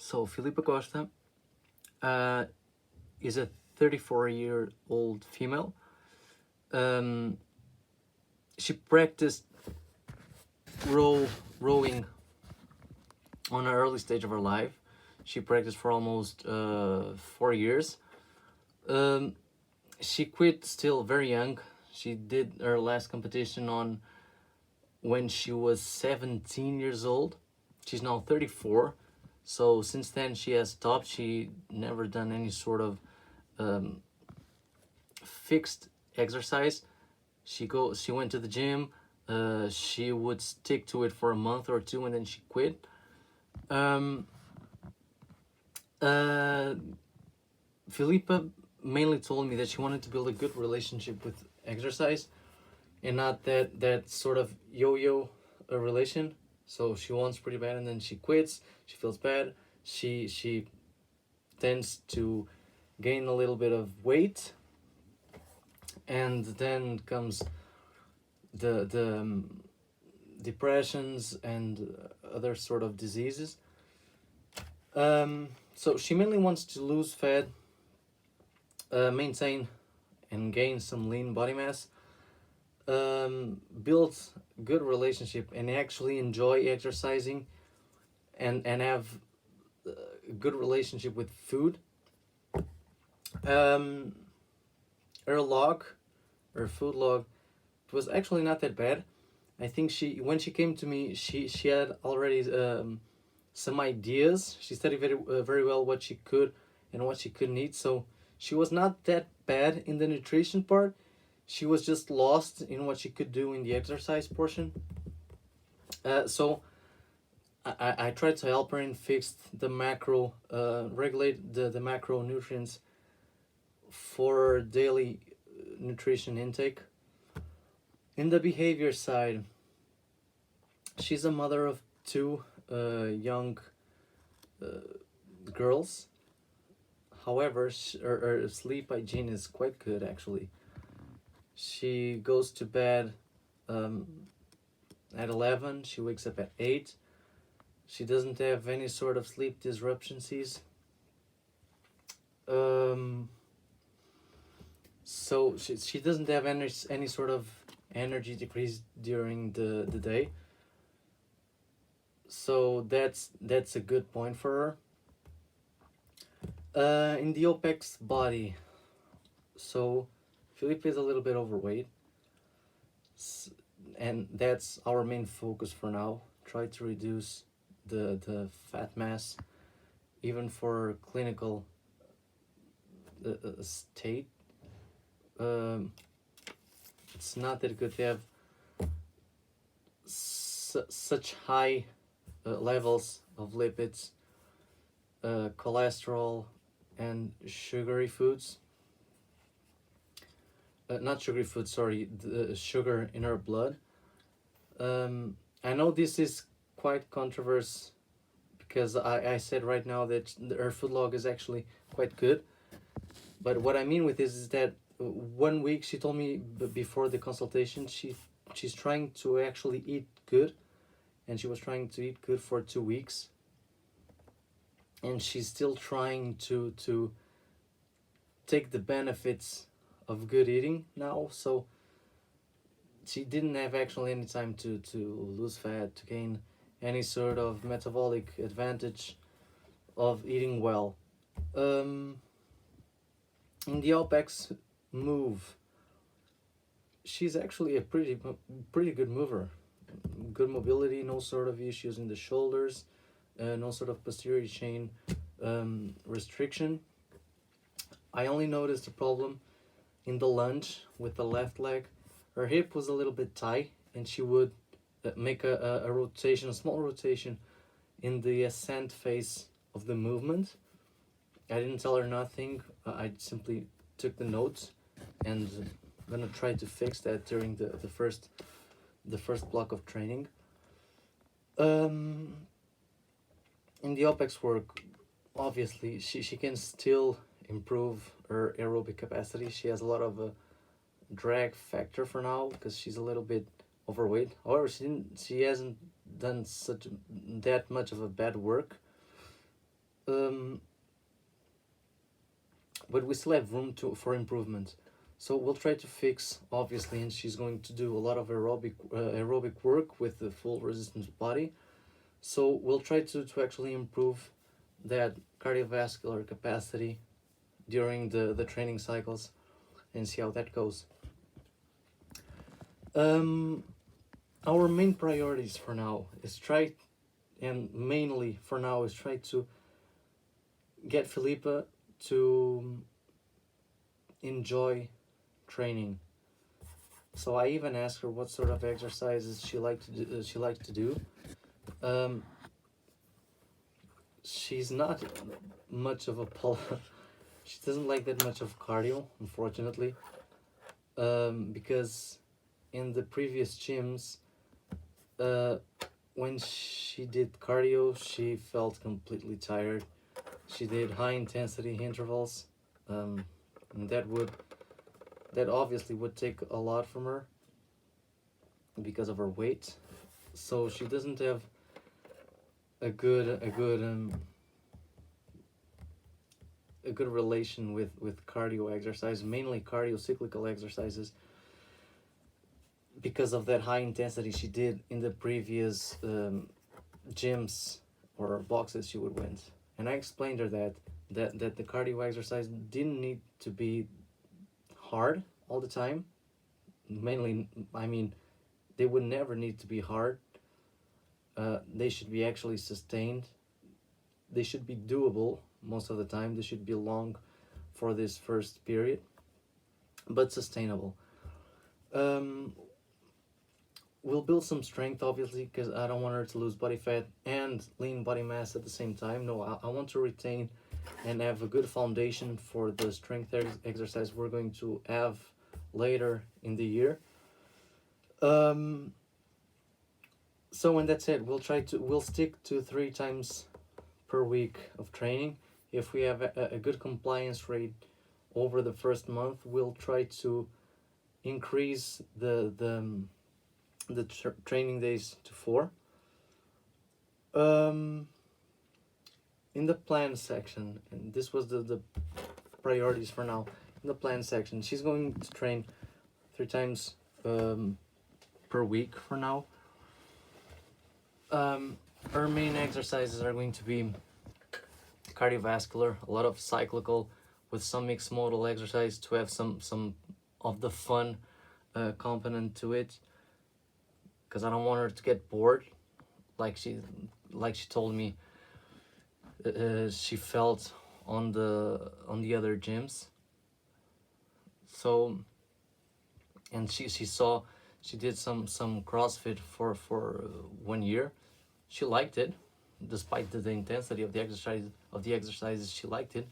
So Filipa Costa uh, is a 34-year-old female. Um, she practiced rowing on an early stage of her life. She practiced for almost 4 years. Um, she quit still very young. She did her last competition on when she was 17 years old. She's now 34. So since then she has stopped. She never done any sort of um, fixed exercise. She went to the gym. She would stick to it for a month or two and then she quit. Um, uh, Filipa mainly told me that she wanted to build a good relationship with exercise and not that sort of yo-yo relation. So she wants pretty bad and then she quits. She feels bad. She tends to gain a little bit of weight, and then comes the depressions and other sort of diseases. So she mainly wants to lose fat, maintain and gain some lean body mass, build good relationship and actually enjoy exercising, and have a good relationship with food. Um, her log, her food log, was actually not that bad. I think when she came to me, she had already some ideas. She studied very well what she could and what she couldn't eat. So she was not that bad in the nutrition part. She was just lost in what she could do in the exercise portion. So I tried to help her and fix the macro, regulate the macronutrients for daily nutrition intake. In the behavior side, she's a mother of two young girls. However, her sleep hygiene is quite good actually. She goes to bed at 11, she wakes up at 8. She doesn't have any sort of sleep disruptions. So she doesn't have any sort of energy decrease during the day. So that's a good point for her. In the Opex body, so Filipa is a little bit overweight, and that's our main focus for now. Try to reduce the fat mass, even for clinical state. It's not that good to have such high levels of lipids, cholesterol, and sugary foods. Not sugary foods, sorry, the sugar in our blood. I know this is quite controversial because I said right now that her food log is actually quite good. But what I mean with this is that 1 week she told me before the consultation she's trying to actually eat good, and she was trying to eat good for 2 weeks, and she's still trying to take the benefits of good eating now. So she didn't have actually any time to lose fat, to gain any sort of metabolic advantage of eating well. In the Opex move, she's actually a pretty good mover. Good mobility, no sort of issues in the shoulders, no sort of posterior chain restriction. I only noticed a problem in the lunge with the left leg. Her hip was a little bit tight, and she would make a rotation, a small rotation in the ascent phase of the movement. I didn't tell her nothing. I simply took the notes, and I'm gonna try to fix that during the first block of training. In the Opex work, obviously she can still improve her aerobic capacity. She has a lot of drag factor for now because she's a little bit overweight. However, she hasn't done that much of a bad work. um, but we still have room for improvement. So we'll try to fix, obviously, and she's going to do a lot of aerobic work with the full resistance body. So we'll try to actually improve that cardiovascular capacity during the training cycles and see how that goes. Um, our main priorities for now is mainly for now is try to get Filipa to enjoy training. So I even asked her what sort of exercises she likes to do. Um, she's not much of a she doesn't like that much of cardio, unfortunately. Because in the previous gyms, uh, when she did cardio, she felt completely tired. She did high intensity intervals, and that obviously would take a lot from her because of her weight. So she doesn't have a good relation with cardio exercise, mainly cardio cyclical exercises, because of that high intensity she did in the previous gyms or boxes she would win. And I explained her that the cardio exercise didn't need to be hard all the time. Mainly, I mean, they would never need to be hard. They should be actually sustained. They should be doable most of the time. They should be long for this first period, but sustainable. Um, we'll build some strength, obviously, because I don't want her to lose body fat and lean body mass at the same time. No, I want to retain and have a good foundation for the strength exercise we're going to have later in the year. So when that's it, we'll stick to 3 times per week of training. If we have a good compliance rate over the first month, we'll try to increase the training days to 4. In the plan section, and this was the priorities for now. In the plan section, she's going to train 3 times per week for now. Her main exercises are going to be cardiovascular, a lot of cyclical with some mixed modal exercise to have some of the fun component to it, because I don't want her to get bored like she told me she felt on the other gyms. So, and she did some CrossFit for 1 year. She liked it, despite the intensity of the exercises. She liked it,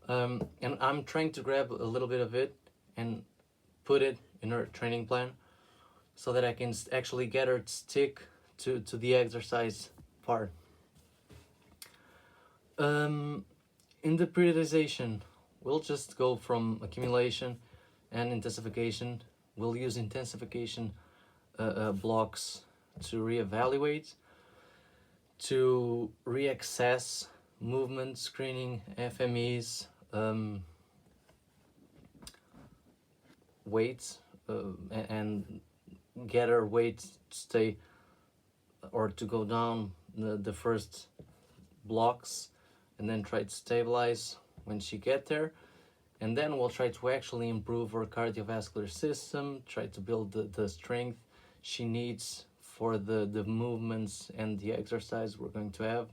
and I'm trying to grab a little bit of it and put it in her training plan, so that I can actually get her to stick to the exercise part. In the periodization, we'll just go from accumulation and intensification. We'll use intensification blocks to reevaluate, to reaccess movement screening, FMEs, weights, and get her weight to stay or to go down the first blocks, and then try to stabilize when she get there. And then we'll try to actually improve her cardiovascular system, try to build the strength she needs for the movements and the exercise we're going to have.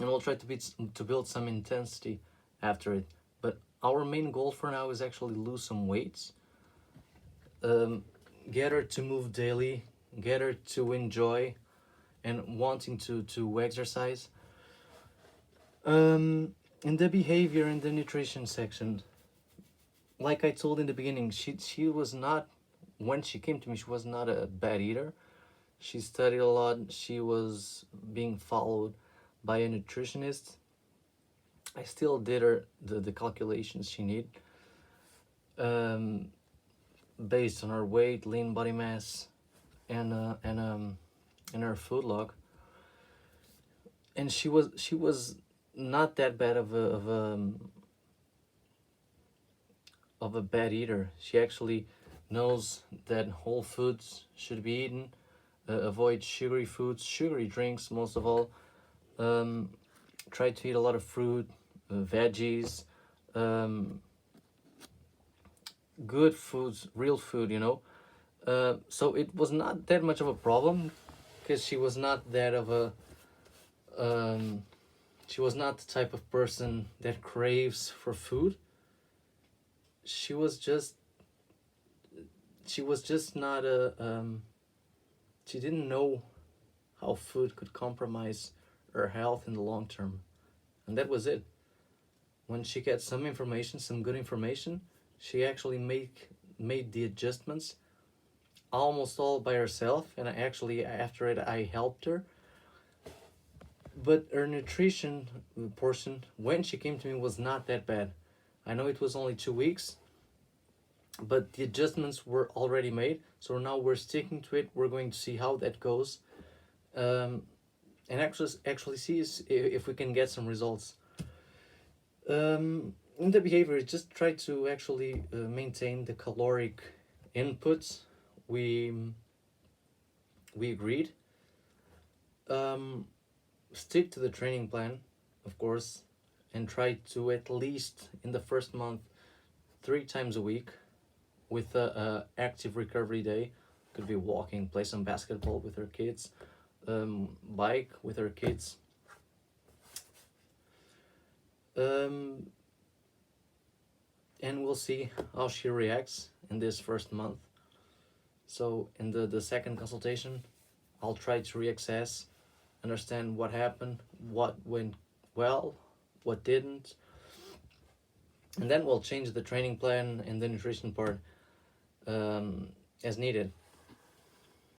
And we'll try to build some intensity after it. But our main goal for now is actually lose some weights, get her to move daily, get her to enjoy and wanting to exercise. In the behavior and the nutrition section, like I told in the beginning, she was not, when she came to me, she was not a bad eater. She studied a lot. She was being followed by a nutritionist. I still did her the calculations she need, based on her weight, lean body mass, and her food log. and she was not that bad of a bad eater. She actually knows that whole foods should be eaten, avoid sugary foods, sugary drinks most of all. Um, Try to eat a lot of fruit, veggies, um, good foods, real food, you know. So it was not that much of a problem because she was not that of a um, she was not the type of person that craves for food. She was just she was just not a she didn't know how food could compromise her health in the long term, and that was it. When she got some information, some good information, she actually made the adjustments almost all by herself, and I actually after it I helped her. But her nutrition portion when she came to me was not that bad. I know it was only 2 weeks, but the adjustments were already made. So now we're sticking to it. We're going to see how that goes, um, and actually see if we can get some results. In the behavior, just try to actually maintain the caloric inputs we we agreed. Um, Stick to the training plan, of course, and try to at least in the first month 3 times a week with a active recovery day. Could be walking, play some basketball with her kids, bike with her kids. Um, and we'll see how she reacts in this first month. So in the second consultation, I'll try to reassess, understand what happened, what went well, what didn't, and then we'll change the training plan and the nutrition part as needed.